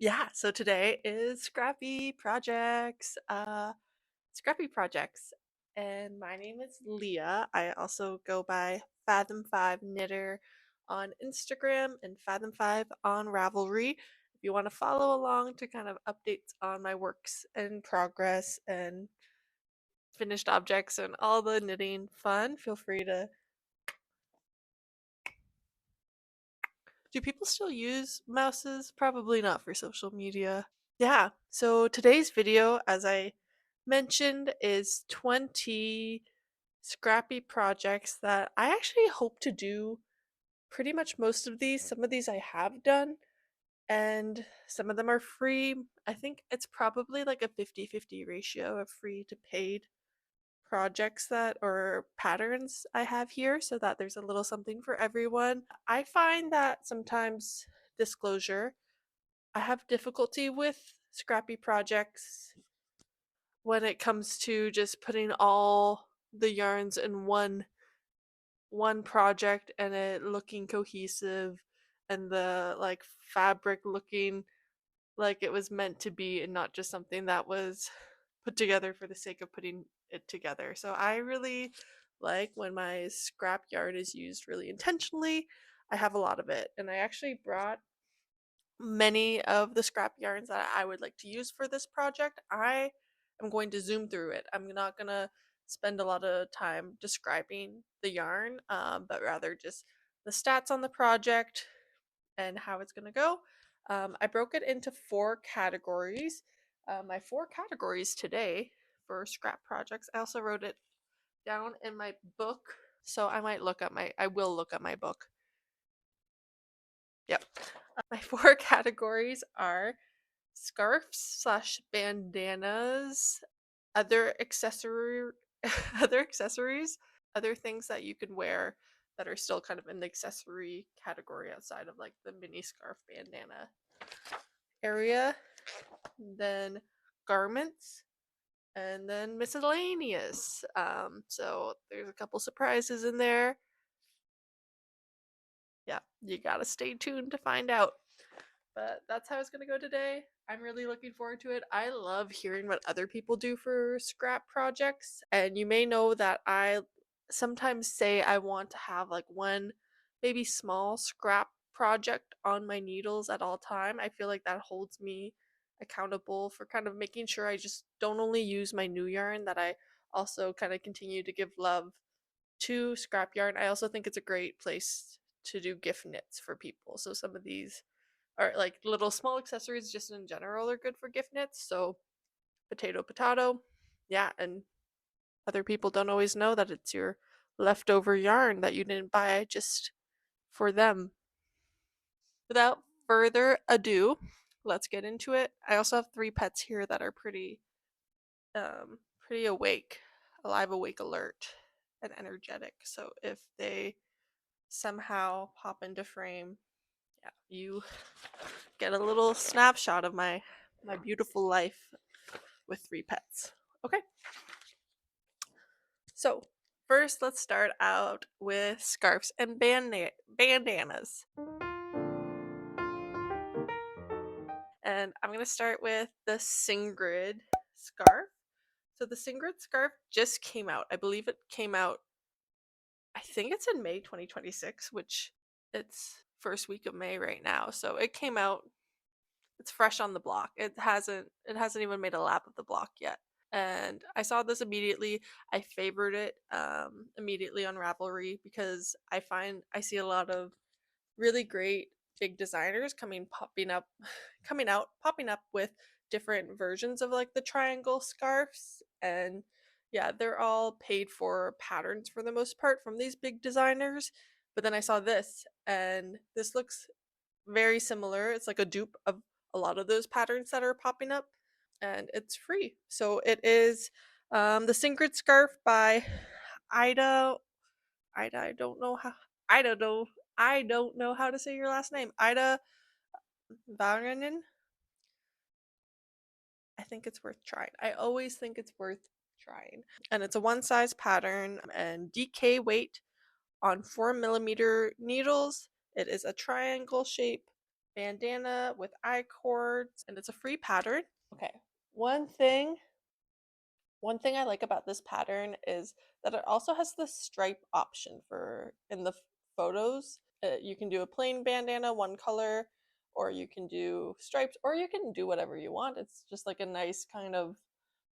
Yeah, so today is Scrappy Projects, and my name is Leah. I also go by Fathom5 Knitter on Instagram and Fathom5 on Ravelry. If you want to follow along to kind of updates on my works and progress and finished objects and all the knitting fun, feel free to. Do people still use mouses? Probably not for social media. Yeah, so today's video, as I mentioned, is 20 scrappy projects that I actually hope to do pretty much most of these. Some of these I have done, and some of them are free. I think it's probably like a 50-50 ratio of free to paid projects that or patterns I have here so that there's a little something for everyone. I find that sometimes disclosure I have difficulty with scrappy projects when it comes to just putting all the yarns in one project and it looking cohesive and the like fabric looking like it was meant to be and not just something that was put together for the sake of putting it together. So I really like when my scrap yarn is used really intentionally. I have a lot of it, and I actually brought many of the scrap yarns that I would like to use for this project. I am going to zoom through it. I'm not going to spend a lot of time describing the yarn, but rather just the stats on the project and how it's going to go. I broke it into four categories. My four categories today for scrap projects. I also wrote it down in my book, so I will look at my book. Yep. My four categories are scarves slash bandanas, other accessory, other accessories, other things that you can wear that are still kind of in the accessory category outside of like the mini scarf bandana area. Then garments, and then miscellaneous. So there's a couple surprises in there. Yeah, you gotta stay tuned to find out. But that's how it's going to go today. I'm really looking forward to it. I love hearing what other people do for scrap projects. And you may know that I sometimes say I want to have like one maybe small scrap project on my needles at all time. I feel like that holds me accountable for kind of making sure I just don't only use my new yarn, that I also kind of continue to give love to scrap yarn. I also think it's a great place to do gift knits for people. So some of these or like little small accessories just in general are good for gift knits. So potato. Yeah, and other people don't always know that it's your leftover yarn that you didn't buy just for them. Without further ado, let's get into it. I also have three pets here that are pretty awake, alive, awake, alert, and energetic. So if they somehow pop into frame, yeah, you get a little snapshot of my beautiful life with three pets. Okay, so first let's start out with scarves and bandanas. And I'm going to start with the Singrid scarf. So the Singrid scarf just came out. I believe it came out, I think it's in May 2026, which it's first week of May right now. So it came out, it's fresh on the block. It hasn't even made a lap of the block yet. And I saw this immediately. I favored it immediately on Ravelry because I see a lot of really great big designers popping up with different versions of like the triangle scarves. And yeah, they're all paid for patterns for the most part from these big designers. But then I saw this, and this looks very similar. It's like a dupe of a lot of those patterns that are popping up, and it's free. So it is the Singrid scarf by Ida. Ida, I don't know. I don't know how to say your last name. Ida Vanganen. I think it's worth trying. I always think it's worth trying. And it's a one size pattern and DK weight on 4mm needles. It is a triangle shape bandana with eye cords, and it's a free pattern. Okay, one thing I like about this pattern is that it also has the stripe option for in the photos. You can do a plain bandana, one color, or you can do stripes, or you can do whatever you want. It's just like a nice kind of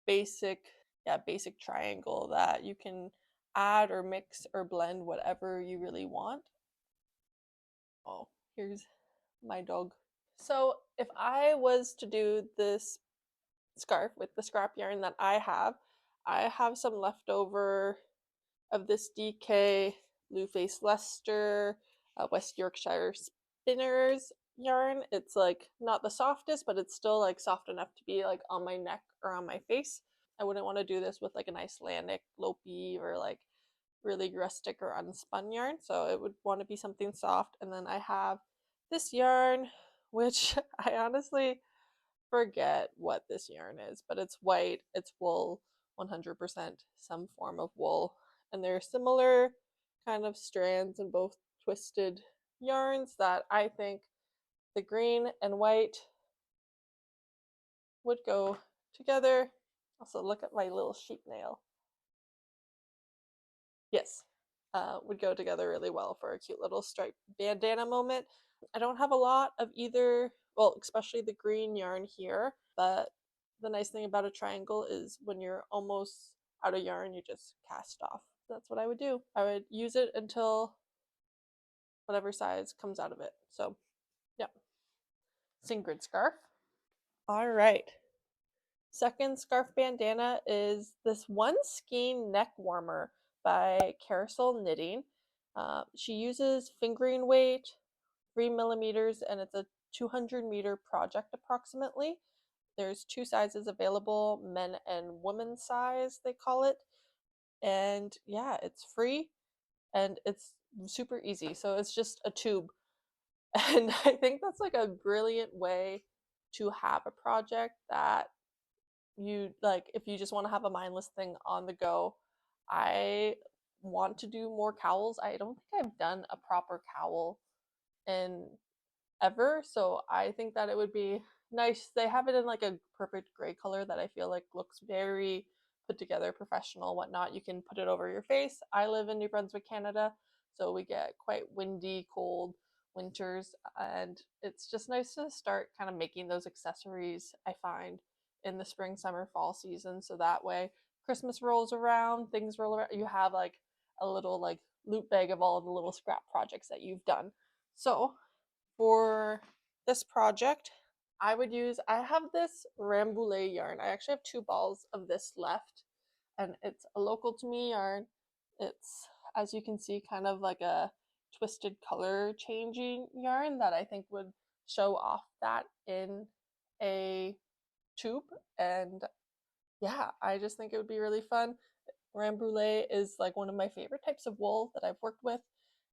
basic, yeah, basic triangle that you can add or mix or blend whatever you really want. Oh, here's my dog. So if I was to do this scarf with the scrap yarn that I have some leftover of this DK Blue Face Leicester West Yorkshire Spinners yarn. It's like not the softest, but it's still like soft enough to be like on my neck or on my face. I wouldn't want to do this with like an Icelandic Lopi or like really rustic or unspun yarn, so it would want to be something soft. And then I have this yarn, which I honestly forget what this yarn is, but it's white, it's wool, 100% some form of wool. And there are similar kind of strands in both twisted yarns that I think the green and white would go together. Also, look at my little sheep nail. Yes, would go together really well for a cute little striped bandana moment. I don't have a lot of either, well, especially the green yarn here, but the nice thing about a triangle is when you're almost out of yarn, you just cast off. That's what I would do. I would use it until whatever size comes out of it. So, yeah, Singrid scarf. All right. Second scarf bandana is this One Skein neck warmer by Carousel Knitting. She uses fingering weight, 3 millimeters, and it's a 200-meter project approximately. There's two sizes available, men and women size, they call it. And yeah, it's free and it's super easy. So it's just a tube. And I think that's like a brilliant way to have a project that you like if you just want to have a mindless thing on the go. I want to do more cowls. I don't think I've done a proper cowl in ever, so I think that it would be nice. They have it in like a perfect gray color that I feel like looks very put together, professional, whatnot. You can put it over your face. I live in New Brunswick, Canada, so we get quite windy, cold winters, and it's just nice to start kind of making those accessories, I find, in the spring, summer, fall season, so that way Christmas rolls around, things roll around, you have like a little like loot bag of all the little scrap projects that you've done. So for this project, I have this Rambouillet yarn. I actually have 2 balls of this left, and it's a local to me yarn. It's, as you can see, kind of like a twisted color changing yarn that I think would show off that in a tube. And yeah, I just think it would be really fun. Rambouillet is like one of my favorite types of wool that I've worked with.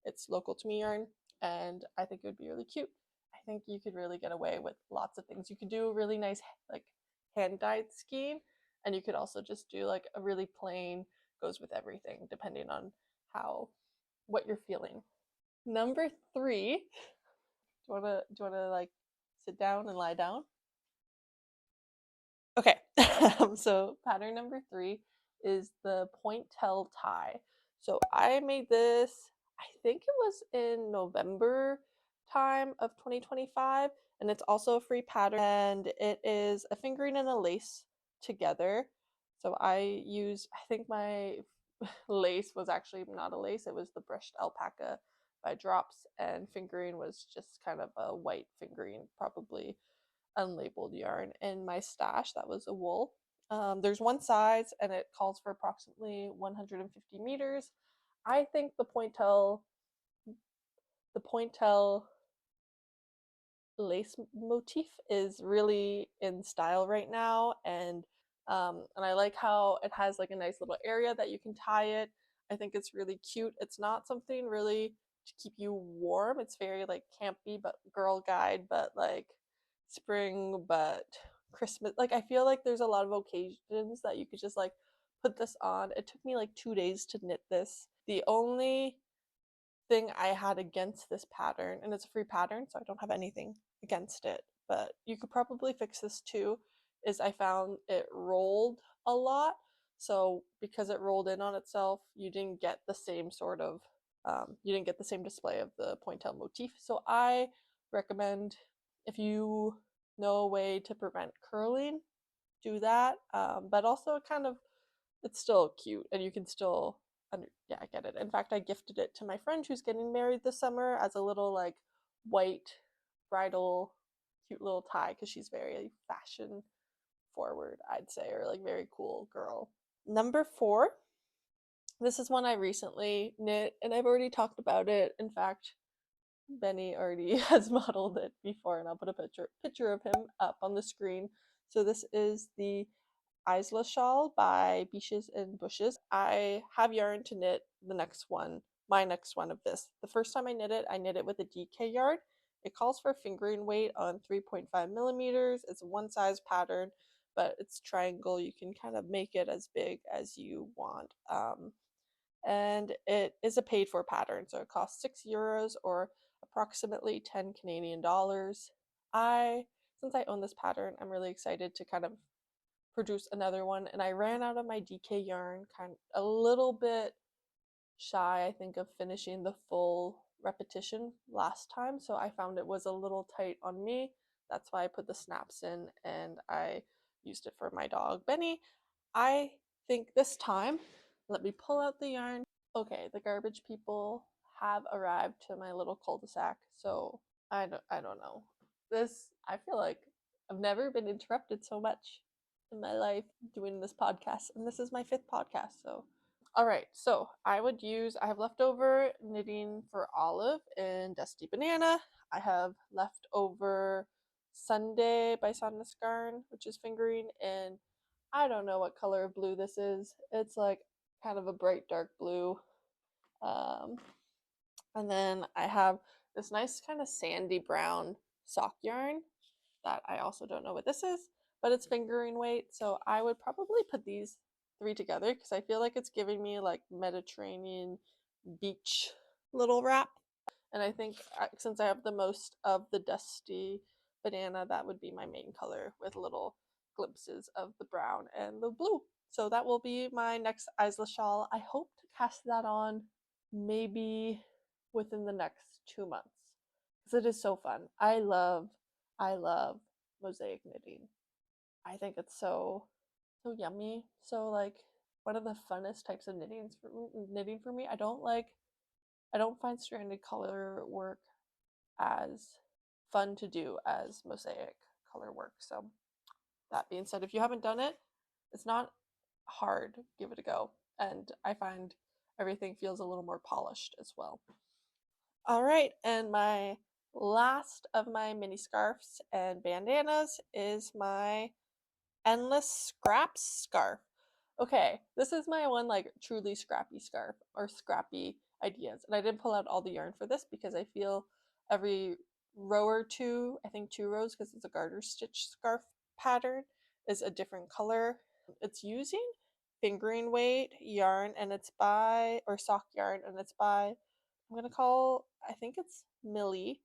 It's local to me yarn, and I think it would be really cute. I think you could really get away with lots of things. You could do a really nice like hand dyed skein, and you could also just do like a really plain, goes with everything depending on how what you're feeling. Number 3, do you wanna like sit down and lie down? Okay, so pattern number 3 is the pointel tie. So I made this, I think it was in November time of 2025, and it's also a free pattern, and it is a fingering and a lace together. So I think my lace was actually not a lace, it was the brushed alpaca by Drops, and fingering was just kind of a white fingering, probably unlabeled yarn in my stash that was a wool. There's one size and it calls for approximately 150 meters. I think the pointel lace motif is really in style right now, and I like how it has like a nice little area that you can tie it. I think it's really cute. It's not something really to keep you warm. It's very like campy but girl guide, but like spring but Christmas. Like I feel like there's a lot of occasions that you could just like put this on. It took me like 2 days to knit this. The only thing I had against this pattern, and it's a free pattern, so I don't have anything against it, but you could probably fix this too. Is I found it rolled a lot, so because it rolled in on itself, you didn't get the same sort of you didn't get the same display of the pointel motif. So I recommend, if you know a way to prevent curling, do that. But also kind of, it's still cute and you can still yeah, I get it. In fact, I gifted it to my friend who's getting married this summer as a little like white bridal cute little tie, because she's very fashion forward, I'd say, or like very cool girl. Number 4, this is one I recently knit and I've already talked about it. In fact, Benny already has modeled it before, and I'll put a picture of him up on the screen. So this is the Isla shawl by Beaches and Bushes. I have yarn to knit my next one of this. The first time I knit it with a DK yarn. It calls for fingering weight on 3.5 millimeters. It's a one size pattern, but it's triangle. You can kind of make it as big as you want. And it is a paid for pattern, so it costs €6 or approximately 10 Canadian dollars. Since I own this pattern, I'm really excited to kind of produce another one, and I ran out of my DK yarn kind of a little bit shy, I think, of finishing the full repetition last time, so I found it was a little tight on me. That's why I put the snaps in and I used it for my dog Benny. I think this time, let me pull out the yarn. Okay, the garbage people have arrived to my little cul-de-sac, so I don't know. I feel like I've never been interrupted so much in my life doing this podcast, and this is my 5th podcast. So all right, so I have leftover knitting for Olive and Dusty Banana. I have leftover Sunday by Sana Scarn, which is fingering, and I don't know what color of blue this is. It's like kind of a bright dark blue. Um, and then I have this nice kind of sandy brown sock yarn that I also don't know what this is, but it's fingering weight. So I would probably put these 3 together because I feel like it's giving me like Mediterranean beach little wrap. And I think since I have the most of the Dusty Banana, that would be my main color with little glimpses of the brown and the blue. So that will be my next Isla shawl. I hope to cast that on maybe within the next 2 months because it is so fun. I love mosaic knitting. I think it's so yummy. So like one of the funnest types of knitting for me. I don't find stranded color work as fun to do as mosaic color work. So that being said, if you haven't done it, it's not hard. Give it a go. And I find everything feels a little more polished as well. All right, and my last of my mini scarves and bandanas is my Endless Scraps scarf. Okay, this is my one like truly scrappy scarf or scrappy ideas. And I didn't pull out all the yarn for this because I feel every row or two, I think 2 rows because it's a garter stitch scarf pattern, is a different color. It's using fingering weight yarn, and it's by, or sock yarn, and it's by, I think it's Millie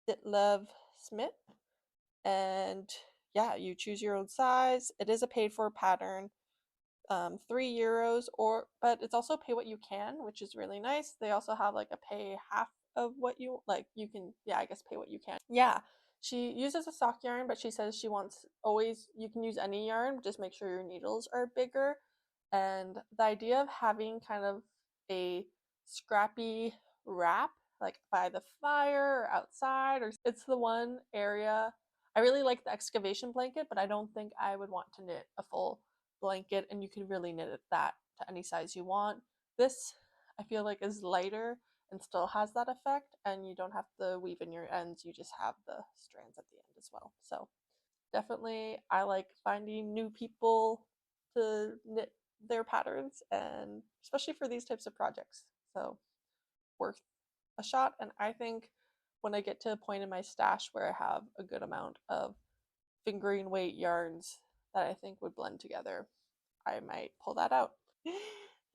Ditlev Smith. And yeah, you choose your own size. It is a paid for pattern, €3, but it's also pay what you can, which is really nice. They also have like a pay half of what you like. You can, yeah, I guess pay what you can. Yeah, she uses a sock yarn, but she says she wants always, you can use any yarn, just make sure your needles are bigger. And the idea of having kind of a scrappy wrap like by the fire or outside, or it's the one area I really like the excavation blanket, but I don't think I would want to knit a full blanket, and you can really knit it that to any size you want. This I feel like is lighter and still has that effect, and you don't have to weave in your ends, you just have the strands at the end as well. So definitely I like finding new people to knit their patterns, and especially for these types of projects. So worth a shot. And I think when I get to a point in my stash where I have a good amount of fingering weight yarns that I think would blend together, I might pull that out.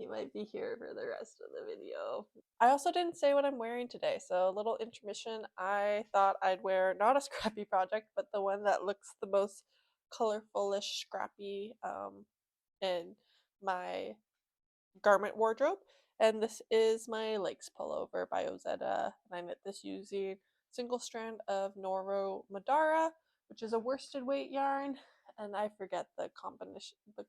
He might be here for the rest of the video. I also didn't say what I'm wearing today, so a little intermission. I thought I'd wear not a Scrappy project, but the one that looks the most colorfulish Scrappy in my garment wardrobe. And this is my Lakes pullover by Ozetta, and I knit this using single strand of Noro Madara, which is a worsted weight yarn, and I forget the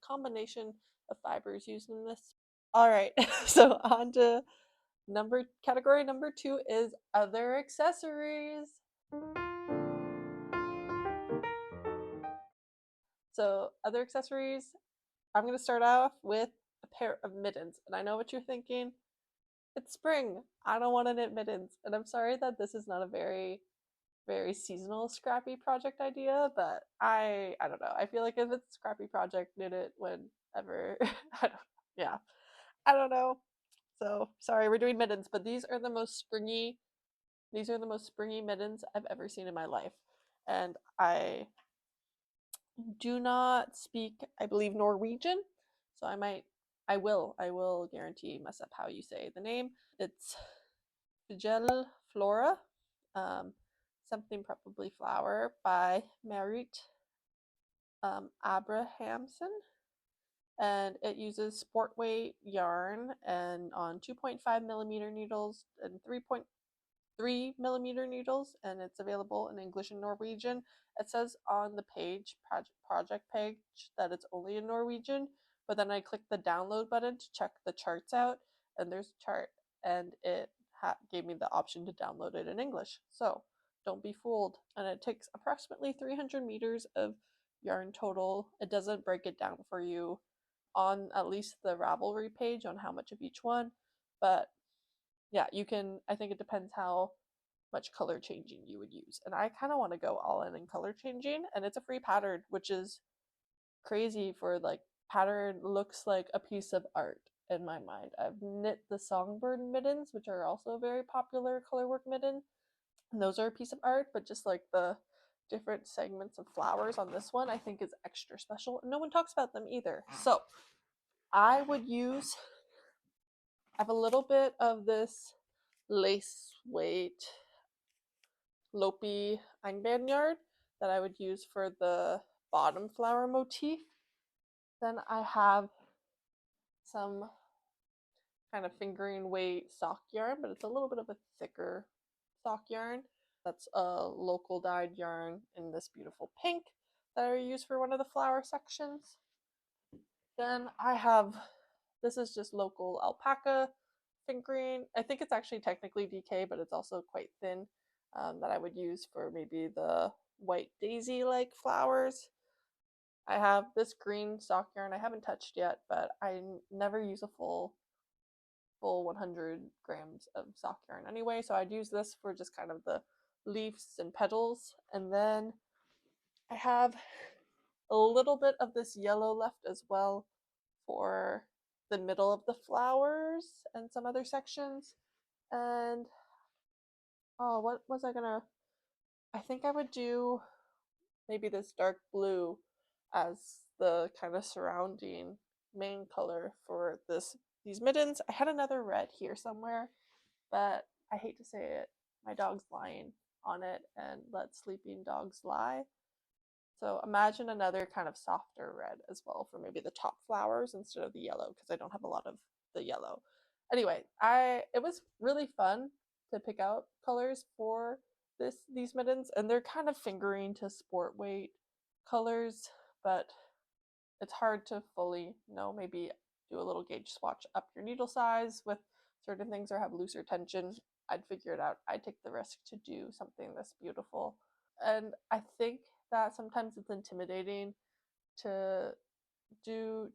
combination of fibers used in this. All right, so on to category number 2 is other accessories. So other accessories, I'm going to start off with a pair of mittens. And I know what you're thinking. It's spring. I don't want to knit mittens. And I'm sorry that this is not a very seasonal Scrappy project idea, but I don't know. I feel like if it's a Scrappy project, knit it whenever. Yeah. I don't know. So sorry, we're doing mittens, but these are the most springy mittens I've ever seen in my life. And I do not speak, I believe, Norwegian, so I will guarantee mess up how you say the name. It's Figel Flora, something probably flower by Merit Abrahamson, and it uses sport weight yarn and on 2.5 millimeter needles and 3.3 millimeter needles, and it's available in English and Norwegian. It says on the project page that it's only in Norwegian, but then I clicked the download button to check the charts out, and there's a chart, and it gave me the option to download it in English. So don't be fooled. And it takes approximately 300 meters of yarn total. It doesn't break it down for you on at least the Ravelry page on how much of each one, but yeah, you can, I think it depends how much color changing you would use. And I kind of want to go all in color changing, and it's a free pattern, which is crazy for like pattern looks like a piece of art in my mind. I've knit the songbird mittens, which are also a very popular colorwork mitten, and those are a piece of art, but just like the different segments of flowers on this one I think is extra special, and no one talks about them either. So I would use, I have a little bit of this lace weight Lopi einband yarn that I would use for the bottom flower motif. Then I have some kind of fingering weight sock yarn, but it's a little bit of a thicker sock yarn. That's a local dyed yarn in this beautiful pink that I use for one of the flower sections. Then I have, this is just local alpaca fingering. I think it's actually technically DK, but it's also quite thin, that I would use for maybe the white daisy-like flowers. I have this green sock yarn I haven't touched yet, but I never use a full 100 grams of sock yarn anyway, so I'd use this for just kind of the leaves and petals. And then I have a little bit of this yellow left as well for the middle of the flowers and some other sections. And oh, what was I gonna, I think I would do maybe this dark blue as the kind of surrounding main color for these mittens. I had another red here somewhere, but I hate to say it, my dog's lying on it, and let sleeping dogs lie. So imagine another kind of softer red as well for maybe the top flowers instead of the yellow, because I don't have a lot of the yellow. Anyway, it was really fun to pick out colors for these mittens, and they're kind of fingering to sport weight colors, but it's hard to fully know. Maybe do a little gauge swatch up your needle size with certain things or have looser tension. I'd figure it out. I'd take the risk to do something this beautiful. And I think that sometimes it's intimidating to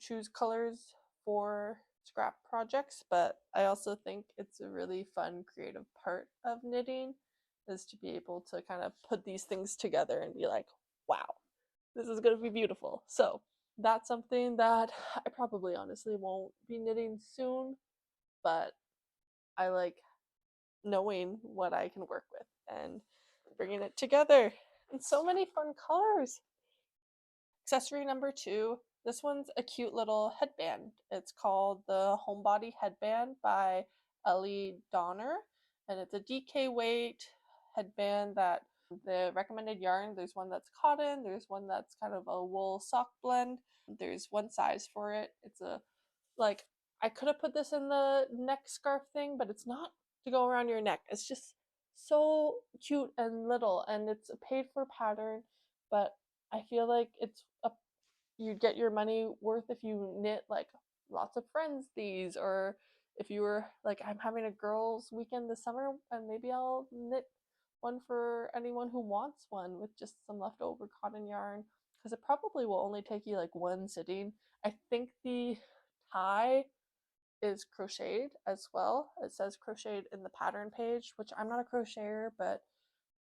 choose colors for scrap projects, but I also think it's a really fun creative part of knitting, is to be able to kind of put these things together and be like, wow, this is going to be beautiful. So that's something that I probably honestly won't be knitting soon, but I like knowing what I can work with and bringing it together. And so many fun colors. Accessory number 2 This one's a cute little headband. It's called the Homebody Headband by Ellie Donner, and it's a DK weight headband. That the recommended yarn, there's one that's cotton, there's one that's kind of a wool sock blend. There's one size for it. It's a like I could have put this in the neck scarf thing, but it's not to go around your neck. It's just so cute and little, and it's a paid for pattern, but I feel like it's a you get your money worth if you knit like lots of friends these, or if you were like, I'm having a girls weekend this summer and maybe I'll knit one for anyone who wants one with just some leftover cotton yarn, because it probably will only take you like one sitting. I think the tie is crocheted as well. It says crocheted in the pattern page, which I'm not a crocheter, but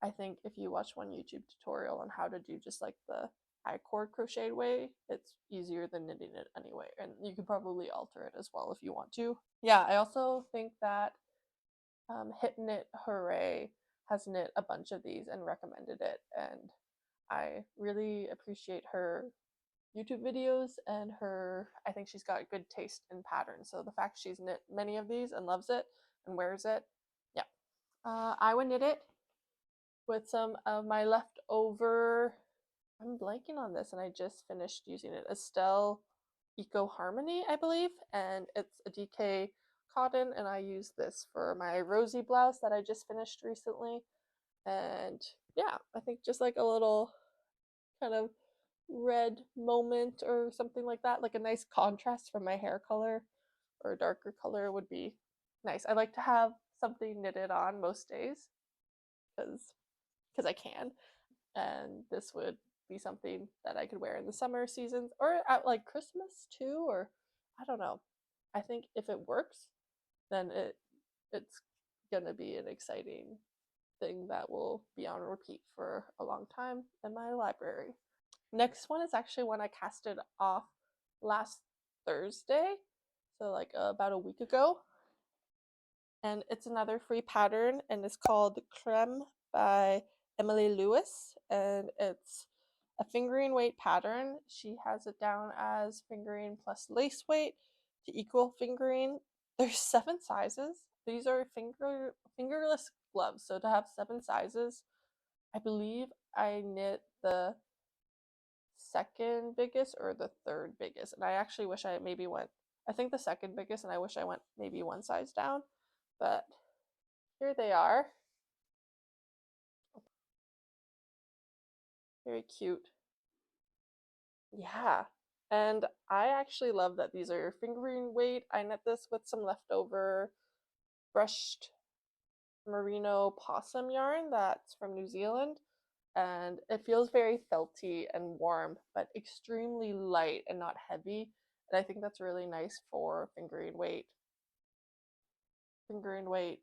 I think if you watch one YouTube tutorial on how to do just like the high cord crochet way, it's easier than knitting it anyway. And you can probably alter it as well if you want to. Yeah, I also think that Hip Knit Hooray has knit a bunch of these and recommended it. And I really appreciate her YouTube videos and I think she's got good taste in patterns. So the fact she's knit many of these and loves it and wears it, yeah. I would knit it with some of my leftover, I'm blanking on this and I just finished using it, Estelle Eco Harmony, I believe, and it's a DK cotton, and I use this for my rosy blouse that I just finished recently. And yeah, I think just like a little kind of red moment or something like that, like a nice contrast from my hair color or a darker color would be nice. I like to have something knitted on most days because I can, and this would be something that I could wear in the summer seasons or at like Christmas too, or I don't know. I think if it works, then it's gonna be an exciting thing that will be on repeat for a long time in my library. Next one is actually one I casted off last Thursday, so like about a week ago. And it's another free pattern, and it's called Creme by Emily Lewis, and it's a fingering weight pattern. She has it down as fingering plus lace weight to equal fingering. There's 7 sizes. These are fingerless gloves, so to have 7 sizes, I believe I knit the second biggest or the third biggest, and I actually wish I maybe went, I think the second biggest, and I wish I went maybe one size down, but here they are. Very cute. Yeah. And I actually love that these are fingering weight. I knit this with some leftover brushed merino possum yarn that's from New Zealand. And it feels very felty and warm, but extremely light and not heavy. And I think that's really nice for fingering weight. Fingering weight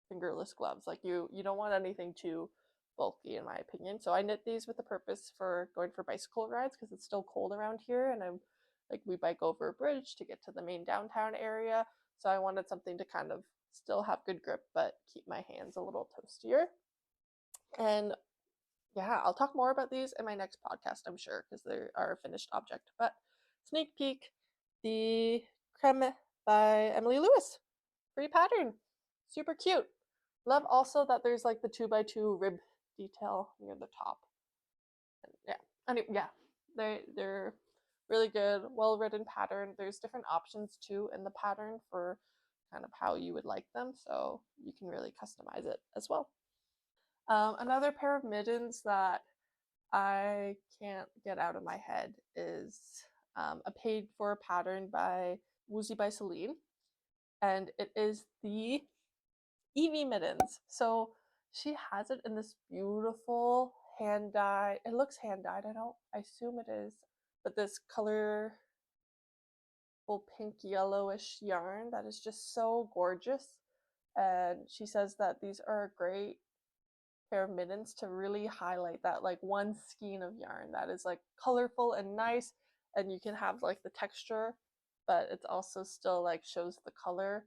fingerless gloves. Like you don't want anything too bulky in my opinion. So I knit these with the purpose for going for bicycle rides because it's still cold around here, and I'm like, we bike over a bridge to get to the main downtown area. So I wanted something to kind of still have good grip but keep my hands a little toastier. And yeah, I'll talk more about these in my next podcast, I'm sure, because they are a finished object. But sneak peek, the Creme by Emily Lewis. Free pattern. Super cute. Love also that there's like the 2x2 rib detail near the top. And yeah, they're really good, well written pattern. There's different options too in the pattern for kind of how you would like them, so you can really customize it as well. Another pair of mittens that I can't get out of my head is a paid for pattern by Woozy by Celine, and it is the Evie mittens. So she has it in this beautiful hand dyed, it looks hand dyed, I assume it is, but this colorful pink yellowish yarn that is just so gorgeous. And she says that these are a great pair of mittens to really highlight that like one skein of yarn that is like colorful and nice, and you can have like the texture, but it's also still like shows the color.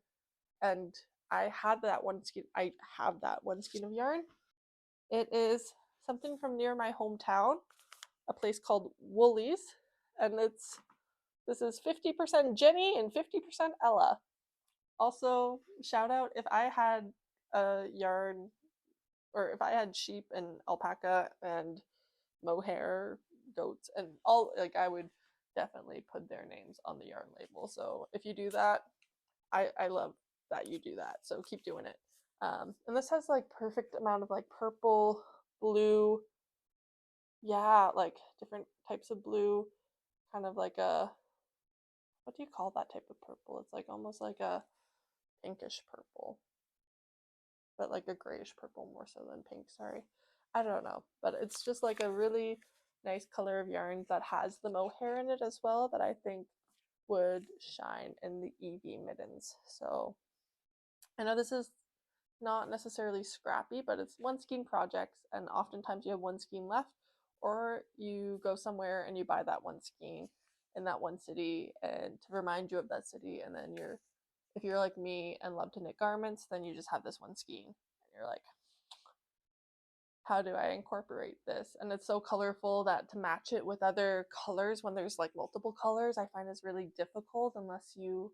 And I have that one skein of yarn. It is something from near my hometown, a place called Woolies, and it's This is 50% Jenny and 50% Ella. Also, shout out if I had a yarn, or if I had sheep and alpaca and mohair, goats, and all, like, I would definitely put their names on the yarn label. So if you do that, I love that you do that. So keep doing it. And this has like perfect amount of like purple, blue, yeah, like different types of blue, kind of like a, what do you call that type of purple? It's like almost like a pinkish purple, but like a grayish purple more so than pink. Sorry, I don't know, but it's just like a really nice color of yarn that has the mohair in it as well, that I think would shine in the Evie mittens. So I know this is not necessarily scrappy, but it's one skein projects, and oftentimes you have one skein left, or you go somewhere and you buy that one skein in that one city and to remind you of that city, and then you're, if you're like me and love to knit garments, then you just have this one skein and you're like, how do I incorporate this? And it's so colorful that to match it with other colors when there's like multiple colors, I find is really difficult unless you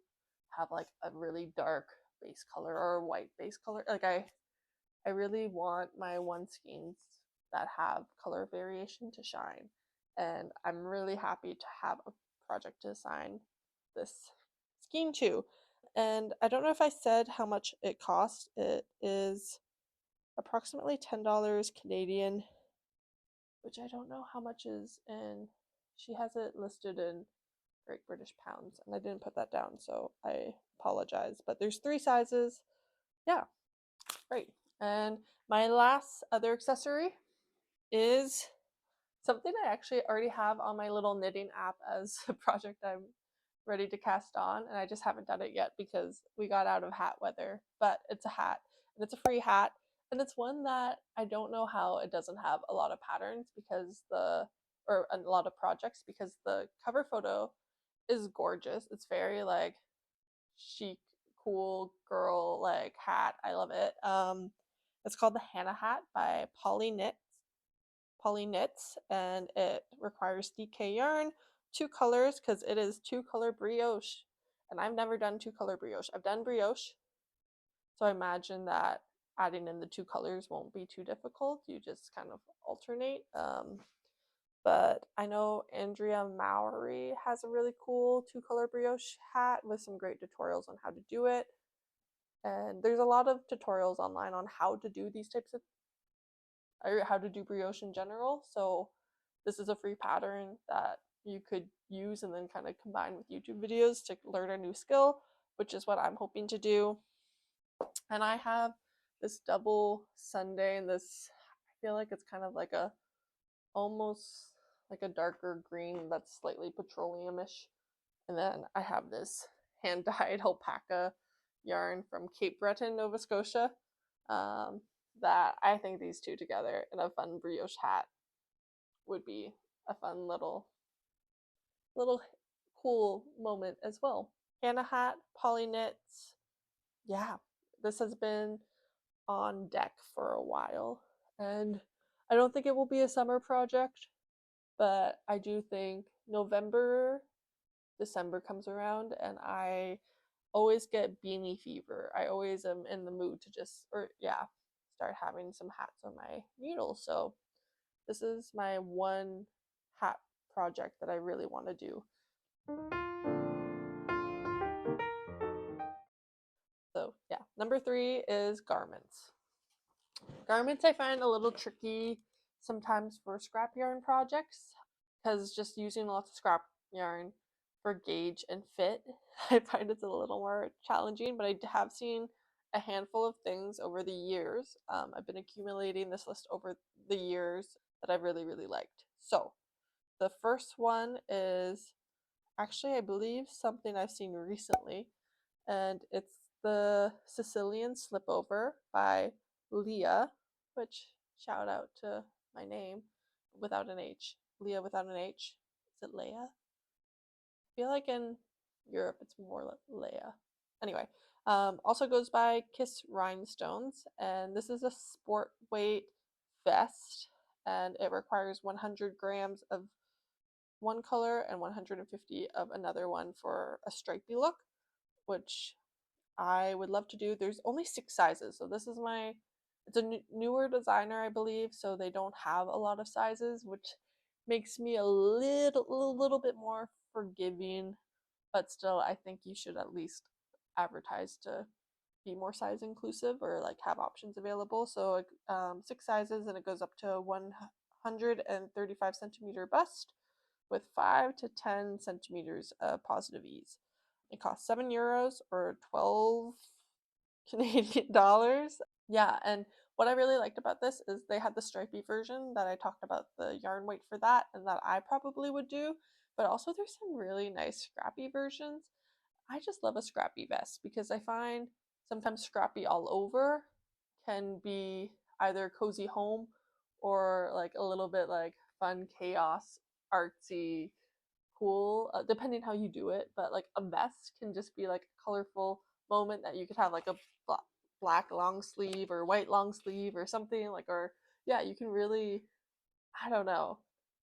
have like a really dark base color or a white base color. Like I really want my one skeins that have color variation to shine. And I'm really happy to have a project to assign this skein to. And I don't know if I said how much it cost. It is approximately $10 Canadian, which I don't know how much is in, she has it listed in Great British pounds, and I didn't put that down, so I apologize. But there's 3 sizes. Yeah, great. And my last other accessory is something I actually already have on my little knitting app as a project I'm ready to cast on, and I just haven't done it yet because we got out of hat weather. But it's a hat, and it's a free hat, and it's one that I don't know how it doesn't have a lot of patterns, because or a lot of projects, because the cover photo is gorgeous. It's very like chic, cool girl like hat. I love it. It's called the Hannah hat by Polly Knits, and it requires DK yarn, 2 colors, because it is 2-color brioche, and I've never done 2-color brioche. I've done brioche, so I imagine that adding in the 2 colors won't be too difficult. You just kind of alternate. But I know Andrea Mowry has a really cool 2-color brioche hat with some great tutorials on how to do it. And there's a lot of tutorials online on how to do these types of, or how to do brioche in general. So this is a free pattern that you could use and then kind of combine with YouTube videos to learn a new skill, which is what I'm hoping to do. And I have this double Sunday, and this, I feel like it's kind of like a, almost like a darker green that's slightly petroleumish. And then I have this hand dyed alpaca yarn from Cape Breton, Nova Scotia. Um, that I think these two together in a fun brioche hat would be a fun little cool moment as well. Hannah hat, poly knits. Yeah, this has been on deck for a while, and I don't think it will be a summer project, but I do think November, December comes around and I always get beanie fever. I always am in the mood to just, or yeah, start having some hats on my needle. So this is my one hat project that I really want to do. So yeah, number 3 is garments. Garments I find a little tricky sometimes for scrap yarn projects, because just using lots of scrap yarn for gauge and fit, I find it's a little more challenging, but I have seen a handful of things over the years. I've been accumulating this list over the years that I've really, really liked. So the first one is actually, I believe, something I've seen recently, and it's the Sicilian Slipover by Leah, which, shout out to my name without an H. Leah without an H. Is it Leia? I feel like in Europe it's more Leia. Anyway, also goes by Kiss Rhinestones, and this is a sport weight vest, and it requires 100 grams of one color and 150 of another one for a stripy look, which I would love to do. There's only 6 sizes, so this is my, it's a newer designer, I believe, so they don't have a lot of sizes, which makes me a little bit more forgiving, but still I think you should at least advertise to be more size inclusive or like have options available. So 6 sizes, and it goes up to 135 centimeter bust with 5 to 10 centimeters of positive ease. It costs €7 or 12 Canadian dollars. Yeah, and what I really liked about this is they had the stripy version that I talked about, the yarn weight for that, and that I probably would do. But also, there's some really nice scrappy versions. I just love a scrappy vest because I find sometimes scrappy all over can be either cozy home or like a little bit like fun chaos, artsy, cool, depending how you do it. But like a vest can just be like a colorful moment that you could have like a black long sleeve or white long sleeve or something like, or yeah, you can really, I don't know,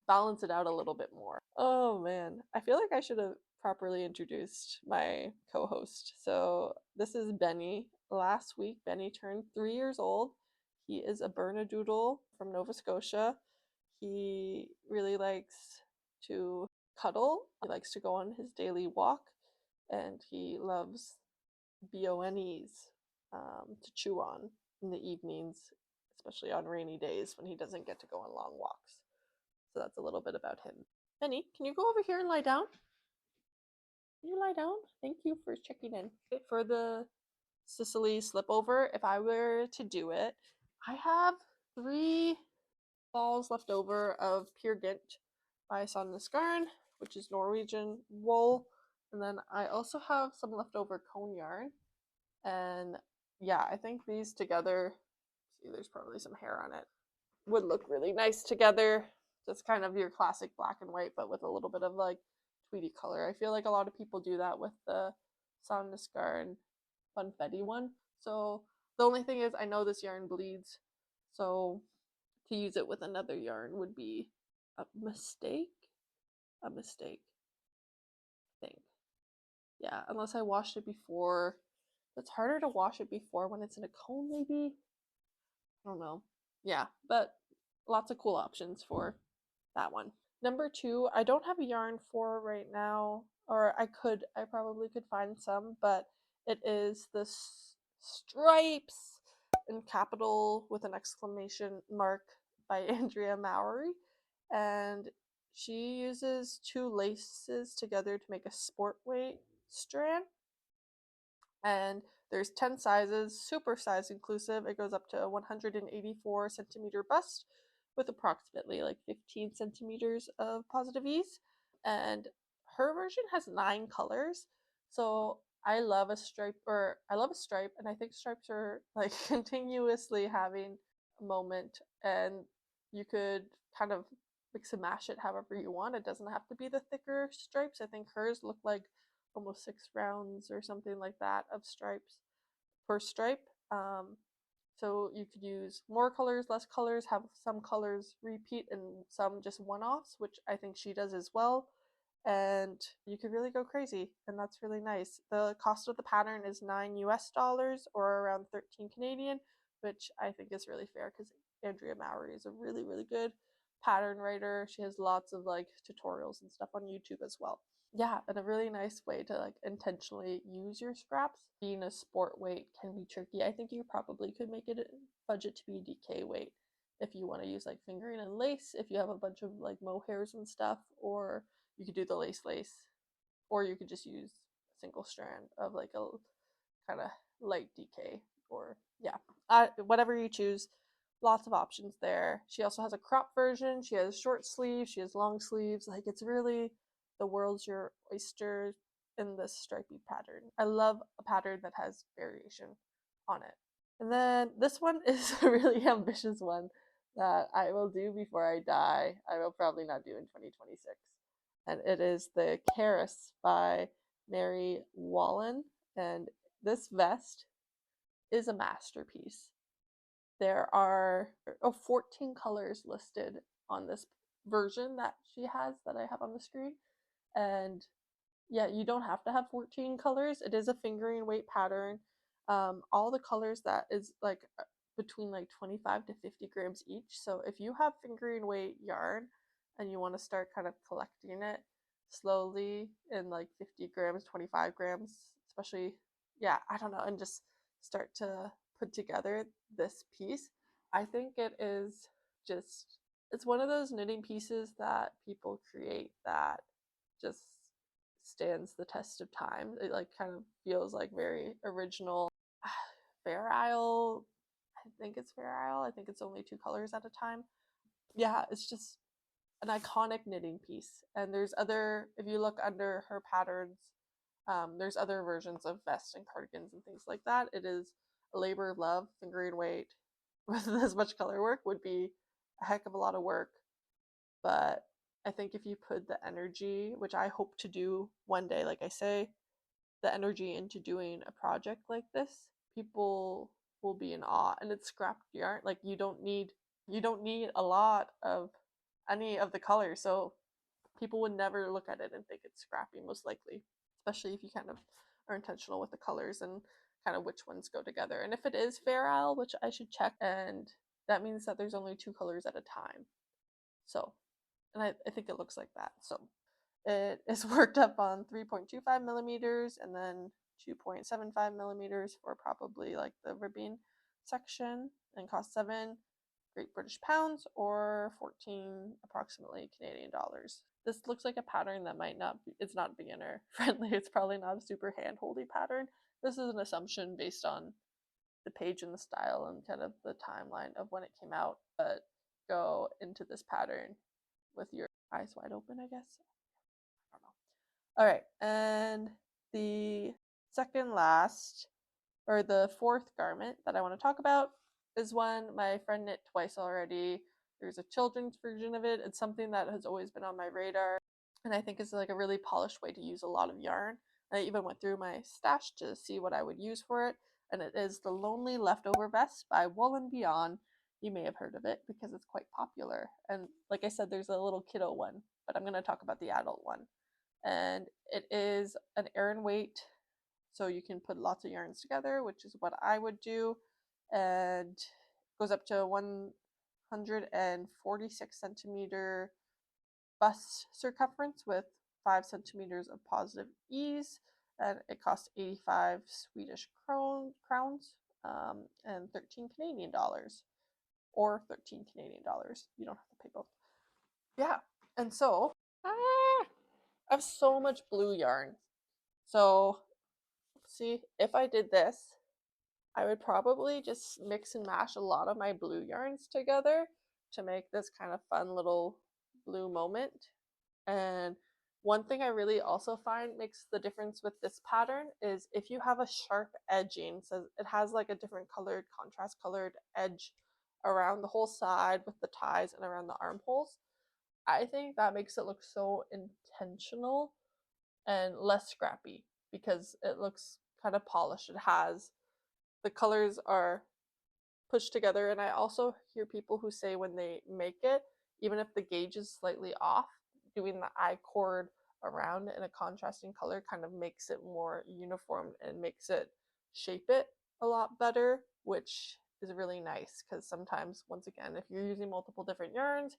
balance it out a little bit more. Oh man, I feel like I should have properly introduced my co-host. So this is Benny. Last week, Benny turned 3 years old. He is a Bernedoodle from Nova Scotia. He really likes to cuddle. He likes to go on his daily walk, and he loves BONEs to chew on in the evenings, especially on rainy days when he doesn't get to go on long walks. So that's a little bit about him. Benny, can you go over here and lie down? Can you lie down? Thank you for checking in. For the Sicily slipover, if I were to do it, I have 3 balls left over of Peer Gynt by Scarves, which is Norwegian wool. And then I also have some leftover cone yarn. And yeah, I think these together, see, there's probably some hair on it, would look really nice together. Just kind of your classic black and white, but with a little bit of like tweedy color. I feel like a lot of people do that with the Scarves Funfetti one. So the only thing is, I know this yarn bleeds, so to use it with another yarn would be a mistake. A mistake, I think. Yeah, unless I washed it before. It's harder to wash it before when it's in a cone, maybe. I don't know. Yeah, but lots of cool options for that one. Number 2, I don't have a yarn for right now, or I probably could find some, but it is the Stripes in capital with an exclamation mark by Andrea Mowry. And she uses 2 laces together to make a sport weight strand. And there's 10 sizes, super size inclusive. It goes up to 184 centimeter bust with approximately like 15 centimeters of positive ease. And her version has 9 colors. So I love a stripe, and I think stripes are like continuously having a moment, and you could kind of mix and mash it however you want. It doesn't have to be the thicker stripes. I think hers look like almost 6 rounds or something like that of stripes per stripe. So you could use more colors, less colors, have some colors repeat and some just one-offs, which I think she does as well. And you could really go crazy, and that's really nice. The cost of the pattern is $9 or around 13 Canadian, which I think is really fair because Andrea Mowry is a really good pattern writer. She has lots of like tutorials and stuff on YouTube as well. Yeah, and a really nice way to like intentionally use your scraps. Being a sport weight can be tricky. I think you probably could make it a budget to be DK weight if you want to use like fingering and lace, if you have a bunch of like mohairs and stuff, or you could do the lace, or you could just use a single strand of like a kind of light DK, or yeah, whatever you choose. Lots of options there. She also has a crop version. She has short sleeves. She has long sleeves. Like, it's really the world's your oyster in this stripy pattern. I love a pattern that has variation on it. And then this one is a really ambitious one that I will do before I die. I will probably not do in 2026. And it is the Karis by Mary Wallen. And this vest is a masterpiece. There are 14 colors listed on this version that she has that I have on the screen. And yeah, you don't have to have 14 colors. It is a fingering weight pattern. All the colors that is like between like 25 to 50 grams each. So if you have fingering weight yarn and you want to start kind of collecting it slowly in like 50 grams, 25 grams, especially, yeah, I don't know, and just start to put together this piece, I think it is just, it's one of those knitting pieces that people create that just stands the test of time. It like kind of feels like very original. Fair Isle, I think it's Fair Isle. I think it's only two colors at a time. Yeah, it's just an iconic knitting piece. And there's other, if you look under her patterns, there's other versions of vests and cardigans and things like that. It is a labor of love. Fingering weight with as much color work would be a heck of a lot of work. But I think if you put the energy, which I hope to do one day, like I say, the energy into doing a project like this, people will be in awe. And it's scrapped yarn. Like you don't need a lot of any of the colors. So people would never look at it and think it's scrappy, most likely. Especially if you kind of are intentional with the colors and kind of which ones go together. And if it is Fair Isle, which I should check, and that means that there's only two colors at a time. So, and I think it looks like that. So it is worked up on 3.25 millimeters and then 2.75 millimeters for probably like the ribbing section, and costs 7 Great British pounds or 14 approximately Canadian dollars. This looks like a pattern that might not be, it's not beginner friendly. It's probably not a super hand-holdy pattern. This is an assumption based on the page and the style and kind of the timeline of when it came out. But go into this pattern with your eyes wide open, I guess. I don't know. All right, and the second last, or the fourth garment that I want to talk about is one my friend knit twice already. There's a children's version of it. It's something that has always been on my radar, and I think it's like a really polished way to use a lot of yarn. I even went through my stash to see what I would use for it, and it is the Lonely Leftover Vest by Wool and Beyond. You may have heard of it because it's quite popular. And like I said, there's a little kiddo one, but I'm going to talk about the adult one. And it is an Aran weight, so you can put lots of yarns together, which is what I would do, and goes up to 146 centimeter bust circumference with 5 centimeters of positive ease, and it costs 85 Swedish crowns, and 13 Canadian dollars, or 13 Canadian dollars. You don't have to pay both. Yeah, and so I have so much blue yarn. So see, if I did this, I would probably just mix and mash a lot of my blue yarns together to make this kind of fun little blue moment. And one thing I really also find makes the difference with this pattern is if you have a sharp edging, so it has like a different colored, contrast colored edge around the whole side with the ties and around the armholes, I think that makes it look so intentional and less scrappy because it looks kind of polished. It has, the colors are pushed together. And I also hear people who say when they make it, even if the gauge is slightly off, doing the I cord around in a contrasting color kind of makes it more uniform and makes it shape it a lot better, which is really nice because sometimes, once again, if you're using multiple different yarns,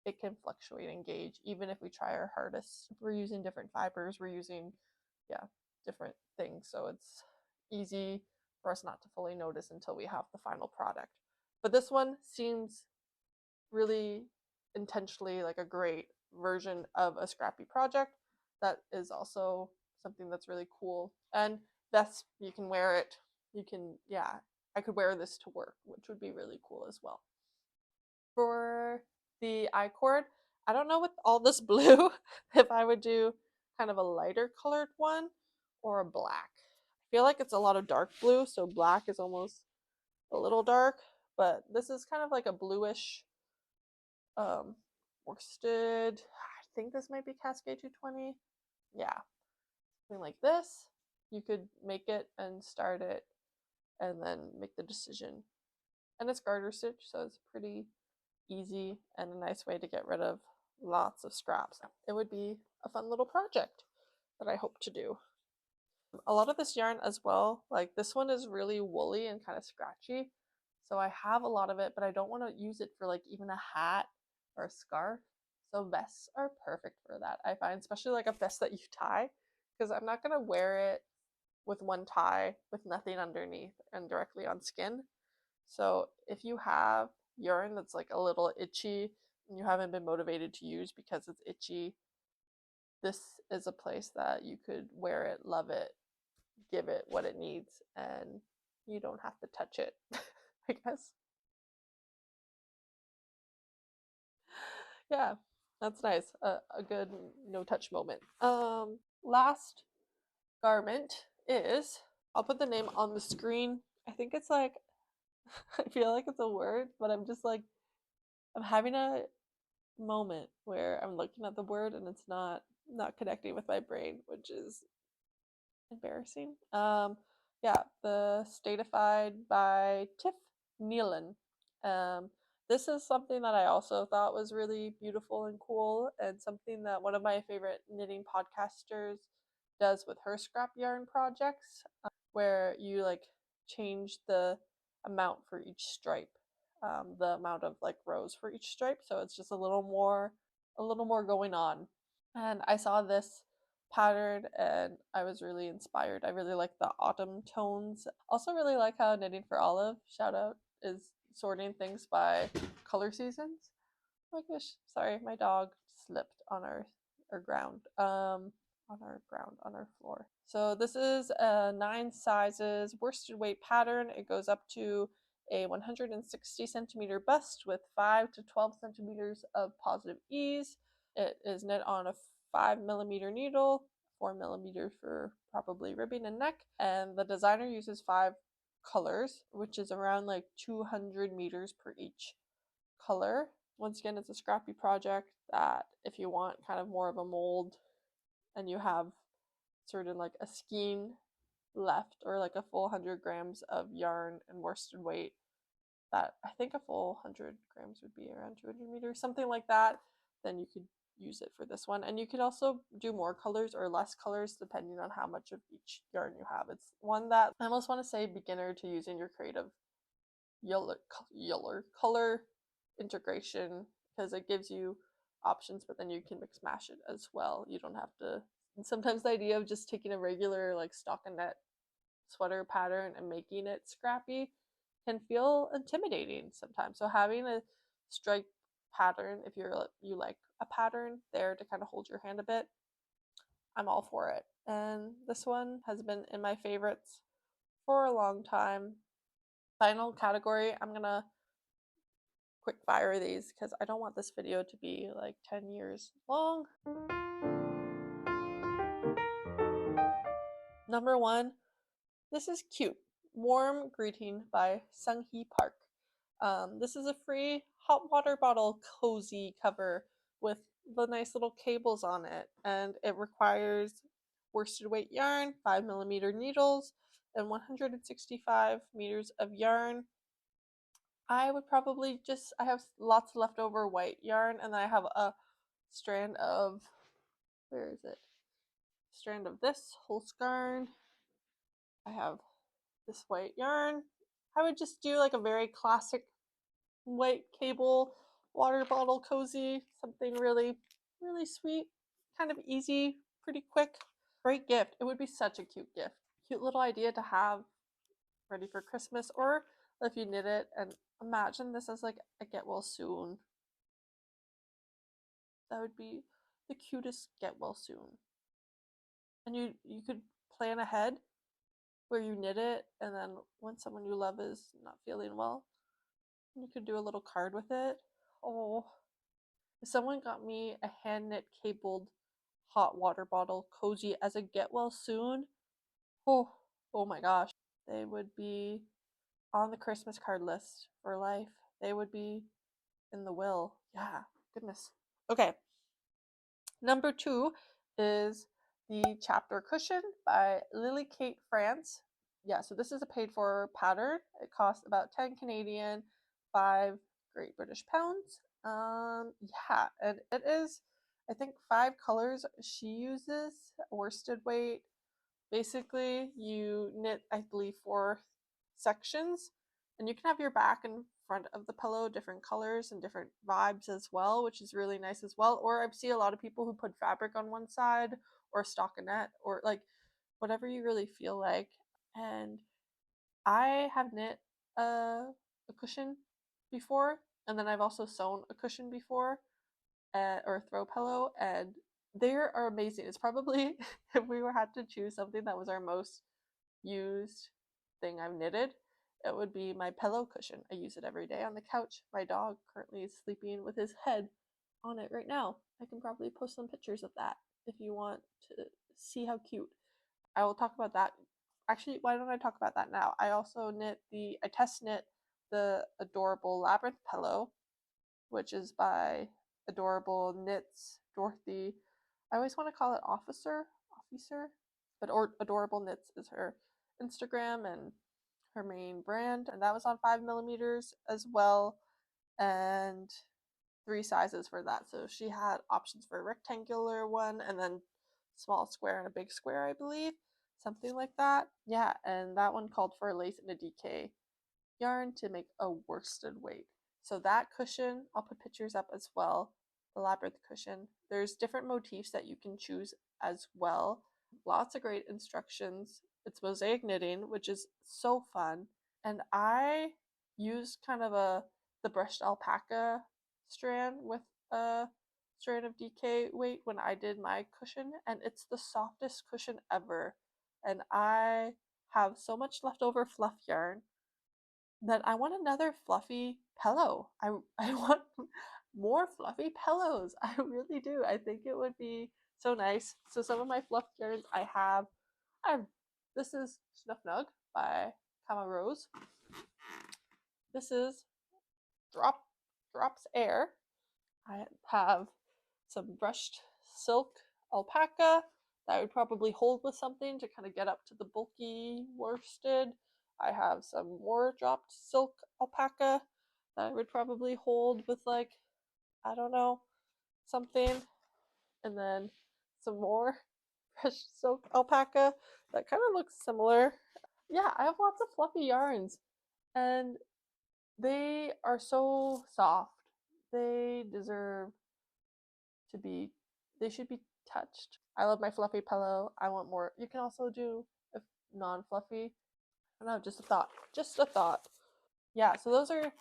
it can fluctuate in gauge. Even if we try our hardest, we're using different fibers, we're using, yeah, different things. So it's easy for us not to fully notice until we have the final product. But this one seems really intentionally like a great version of a scrappy project that is also something that's really cool. And that's, you can wear it, you can, yeah, I could wear this to work, which would be really cool as well. For the I cord, I don't know with all this blue if I would do kind of a lighter colored one or a black. I feel like it's a lot of dark blue, so black is almost a little dark, but this is kind of like a bluish worsted. I think this might be Cascade 220. Yeah, something like this. You could make it and start it and then make the decision. And it's garter stitch, so it's pretty easy and a nice way to get rid of lots of scraps. It would be a fun little project that I hope to do. A lot of this yarn as well, like this one is really woolly and kind of scratchy. So I have a lot of it, but I don't want to use it for like even a hat or a scarf. So vests are perfect for that, I find, especially like a vest that you tie, because I'm not going to wear it with one tie with nothing underneath and directly on skin. So if you have yarn that's like a little itchy and you haven't been motivated to use because it's itchy, this is a place that you could wear it, love it, give it what it needs, and you don't have to touch it, I guess. Yeah, that's nice. A good no touch moment. Last garment is, I'll put the name on the screen. I think it's like, I feel like it's a word, but I'm just like, I'm having a moment where I'm looking at the word and it's not connecting with my brain, which is embarrassing. Yeah, the Statified by Tiff Nealon. This is something that I also thought was really beautiful and cool, and something that one of my favorite knitting podcasters does with her scrap yarn projects, where you like change the amount for each stripe, the amount of like rows for each stripe, so it's just a little more going on. And I saw this pattern and I was really inspired. I really like the autumn tones. Also really like how Knitting for Olive, shout out, is sorting things by color seasons. Oh my gosh, sorry, my dog slipped on our ground. On our floor. So this is a 9 sizes worsted weight pattern. It goes up to a 160 centimeter bust with 5 to 12 centimeters of positive ease. It is knit on a 5mm needle, 4mm for probably ribbing and neck, and the designer uses 5 colors, which is around like 200 meters per each color. Once again, it's a scrappy project that if you want kind of more of a mold and you have certain like a skein left, or like a full 100 grams of yarn and worsted weight, that I think a full 100 grams would be around 200 meters, something like that, then you could use it for this one. And you could also do more colors or less colors depending on how much of each yarn you have. It's one that I almost want to say beginner to using your creative yellow color integration, because it gives you options, but then you can mix mash it as well. You don't have to. And sometimes the idea of just taking a regular like stockinette sweater pattern and making it scrappy can feel intimidating sometimes. So having a stripe pattern, if you like a pattern there to kind of hold your hand a bit, I'm all for it. And this one has been in my favorites for a long time. Final category, I'm gonna quick fire these because I don't want this video to be like 10 years long. Number 1, this is cute. Warm Greeting by Sung-hee Park. This is a free hot water bottle cozy cover with the nice little cables on it, and it requires worsted weight yarn, 5mm needles, and 165 meters of yarn. I would probably I have lots of leftover white yarn, and I have a strand of, where is it? Strand of this whole scarn. I have this white yarn. I would just do like a very classic white cable water bottle cozy, something really, really sweet, kind of easy, pretty quick. Great gift. It would be such a cute gift. Cute little idea to have ready for Christmas, or if you knit it, and imagine this as like a get well soon. That would be the cutest get well soon. And you could plan ahead where you knit it, and then when someone you love is not feeling well, you could do a little card with it. Oh, if someone got me a hand knit cabled hot water bottle cozy as a get well soon, oh, oh my gosh, they would be on the Christmas card list for life. They would be in the will. Yeah, goodness. Okay, number 2 is the Chapter Cushion by Lily Kate France. Yeah, so this is a paid for pattern. It costs about 10 Canadian, 5 Great British pounds. Yeah, and it is, I think, 5 colors she uses. Worsted weight. Basically, you knit, I believe, 4 sections, and you can have your back and front of the pillow different colors and different vibes as well, which is really nice as well. Or I see a lot of people who put fabric on one side or stockinette or like whatever you really feel like. And I have knit a cushion before, and then I've also sewn a cushion before, or a throw pillow, and they are amazing. It's probably if we were had to choose something that was our most used thing I've knitted, it would be my pillow cushion. I use it every day on the couch. My dog currently is sleeping with his head on it right now. I can probably post some pictures of that if you want to see how cute. I will talk about that. Actually, why don't I talk about that now? I test knit the adorable labyrinth pillow, which is by Adorable Knits Dorothy. I always want to call it officer, but Adorable Knits is her Instagram and her main brand, and that was on 5 millimeters as well, and 3 sizes for that. So she had options for a rectangular one, and then small square and a big square, I believe, something like that. Yeah, and that one called for a lace and a DK yarn to make a worsted weight. So that cushion, I'll put pictures up as well. The labyrinth cushion. There's different motifs that you can choose as well. Lots of great instructions. It's mosaic knitting, which is so fun. And I used kind of the brushed alpaca strand with a strand of DK weight when I did my cushion, and it's the softest cushion ever. And I have so much leftover fluff yarn that I want another fluffy pillow. I want more fluffy pillows. I really do. I think it would be so nice. So some of my fluff yarns I have this is Snuff Nug by Kama Rose. This is Drops Air. I have some brushed silk alpaca that I would probably hold with something to kind of get up to the bulky worsted. I have some more dropped silk alpaca that I would probably hold with, like, I don't know, something. And then some more brushed silk alpaca that kind of looks similar. Yeah, I have lots of fluffy yarns, and they are so soft. They deserve to be, they should be touched. I love my fluffy pillow. I want more. You can also do a non-fluffy. I don't know, just a thought. Just a thought. Yeah, so those are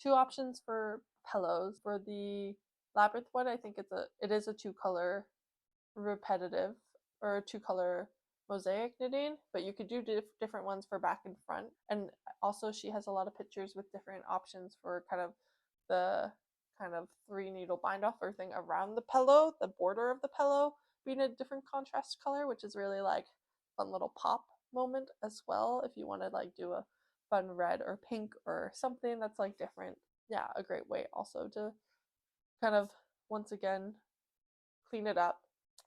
2 options for pillows. For the labyrinth one, I think it is a 2 color repetitive or a 2 color mosaic knitting, but you could do different ones for back and front. And also she has a lot of pictures with different options for kind of the kind of 3 needle bind off or thing around the pillow, the border of the pillow being a different contrast color, which is really like fun little pop moment as well if you want to like do a fun red or pink or something that's like different. Yeah, a great way also to kind of once again clean it up.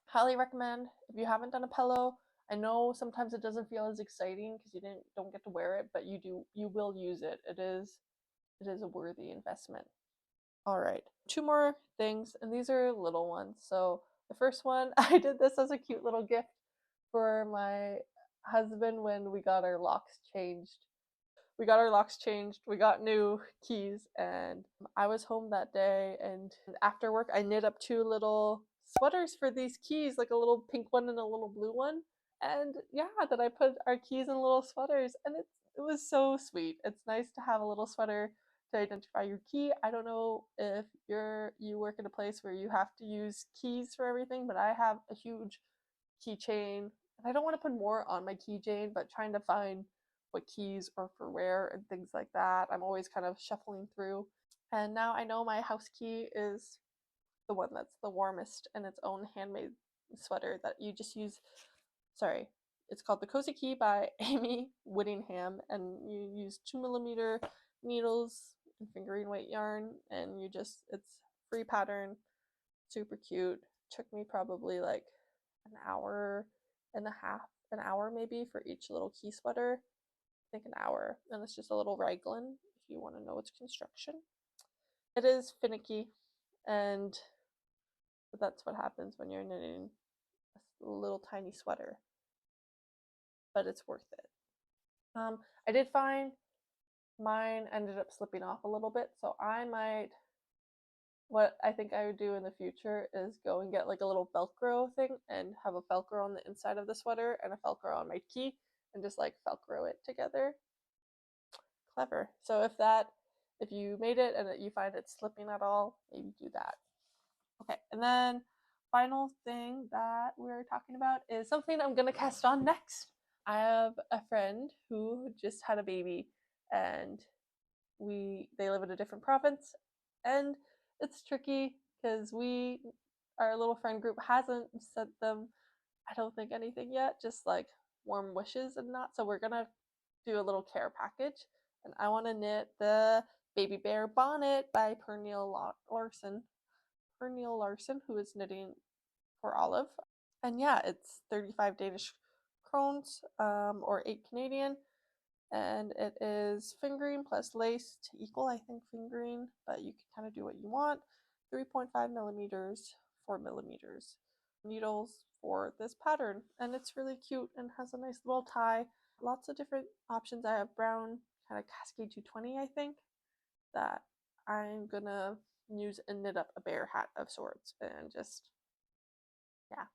Highly recommend if you haven't done a pillow. I know sometimes it doesn't feel as exciting because don't get to wear it, but you will use it. It is a worthy investment. All right, 2 more things, and these are little ones. So the first one, I did this as a cute little gift for my husband when we got our locks changed. We got new keys, and I was home that day, and after work I knit up 2 little sweaters for these keys, like a little pink one and a little blue one. And yeah, that I put our keys in little sweaters, and it was so sweet. It's nice to have a little sweater to identify your key. I don't know if you work in a place where you have to use keys for everything, but I have a huge keychain, and I don't want to put more on my keychain, but trying to find what keys are for where and things like that. I'm always kind of shuffling through. And now I know my house key is the one that's the warmest and its own handmade sweater that you just use. Sorry, it's called the Cozy Key by Amy Whittingham, and you use 2 millimeter needles and fingering weight yarn, and it's free pattern, super cute. Took me probably like an hour and a half, an hour maybe for each little key sweater. I think an hour, and it's just a little raglan if you want to know its construction. It is finicky, and that's what happens when you're knitting a little tiny sweater, but it's worth it. I did find mine ended up slipping off a little bit, so I might, what I think I would do in the future is go and get like a little Velcro thing and have a Velcro on the inside of the sweater and a Velcro on my key and just like Velcro it together. Clever. So if you made it and you find it slipping at all, maybe do that. Okay, and then final thing that we're talking about is something I'm gonna cast on next. I have a friend who just had a baby, and they live in a different province, and it's tricky because our little friend group hasn't sent them, I don't think, anything yet, just like warm wishes and not. So we're gonna do a little care package, and I want to knit the baby bear bonnet by Pernille Larson, who is knitting for Olive. And yeah, it's 35 Danish krones, or 8 Canadian, and it is fingering plus lace to equal, I think, fingering, but you can kind of do what you want. 3.5 millimeters, 4 millimeters needles for this pattern, and it's really cute and has a nice little tie. Lots of different options. I have brown kind of Cascade 220, I think, that I'm gonna use and knit up a bear hat of sorts, and just, yeah,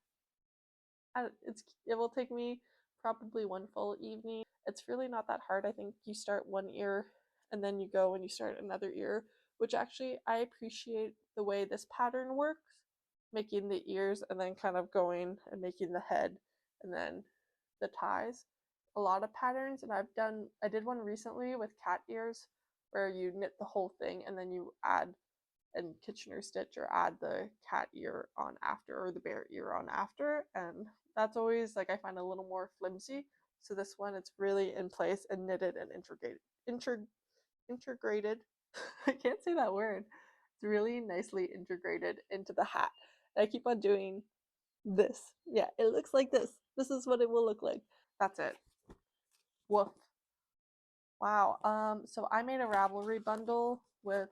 it will take me probably one full evening. It's really not that hard. I think you start one ear and then you go and you start another ear, which actually I appreciate the way this pattern works, making the ears and then kind of going and making the head and then the ties. A lot of patterns, and I did one recently with cat ears where you knit the whole thing and then you add and Kitchener stitch or add the cat ear on after or the bear ear on after, and that's always, like, I find a little more flimsy. So this one, it's really in place and knitted and integrated. I can't say that word. It's really nicely integrated into the hat. And I keep on doing this. Yeah, it looks like this. This is what it will look like. That's it. Woof. Wow. So I made a Ravelry bundle with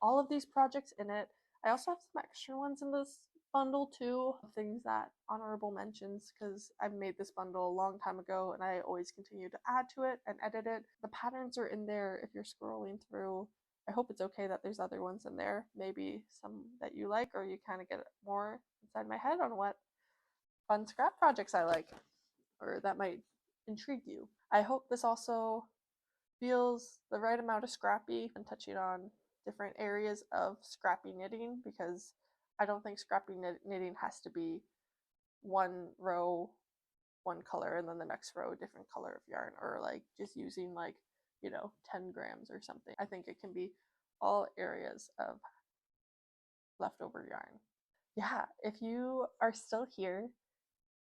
all of these projects in it. I also have some extra ones in this bundle too, things that honorable mentions, because I made this bundle a long time ago and I always continue to add to it and edit it. The patterns are in there if you're scrolling through. I hope it's okay that there's other ones in there, maybe some that you like, or you kind of get more inside my head on what fun scrap projects I like, or that might intrigue you. I hope this also feels the right amount of scrappy and touching on different areas of scrappy knitting, because I don't think scrappy knitting has to be one row one color and then the next row a different color of yarn, or like just using like 10 grams or something. I think it can be all areas of leftover yarn. Yeah, if you are still here,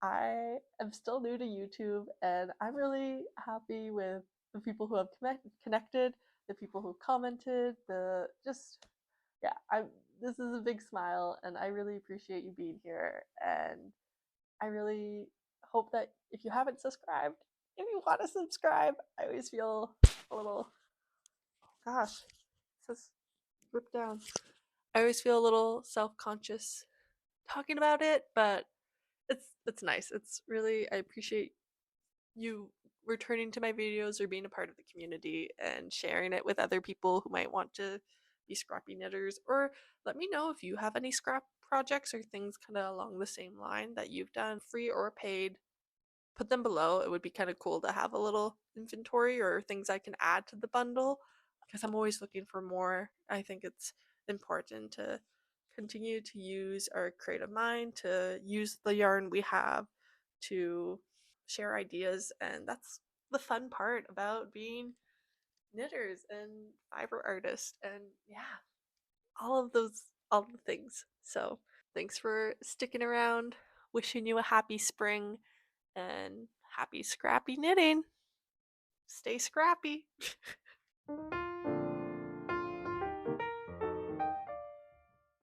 I am still new to YouTube, and I'm really happy with the people who have connected, the people who commented, the just, yeah, this is a big smile, and I really appreciate you being here, and I really hope that if you haven't subscribed, if you want to subscribe. I always feel a little, oh gosh, it says rip down. I always feel a little self-conscious talking about it, but it's nice. It's really, I appreciate you returning to my videos or being a part of the community and sharing it with other people who might want to be scrappy knitters, or let me know if you have any scrap projects or things kind of along the same line that you've done, free or paid. Put them below. It would be kind of cool to have a little inventory or things I can add to the bundle, because I'm always looking for more. I think it's important to continue to use our creative mind, to use the yarn we have to share ideas, and that's the fun part about being knitters and fiber artists, and yeah, all the things. So thanks for sticking around. Wishing you a happy spring and happy scrappy knitting. Stay scrappy.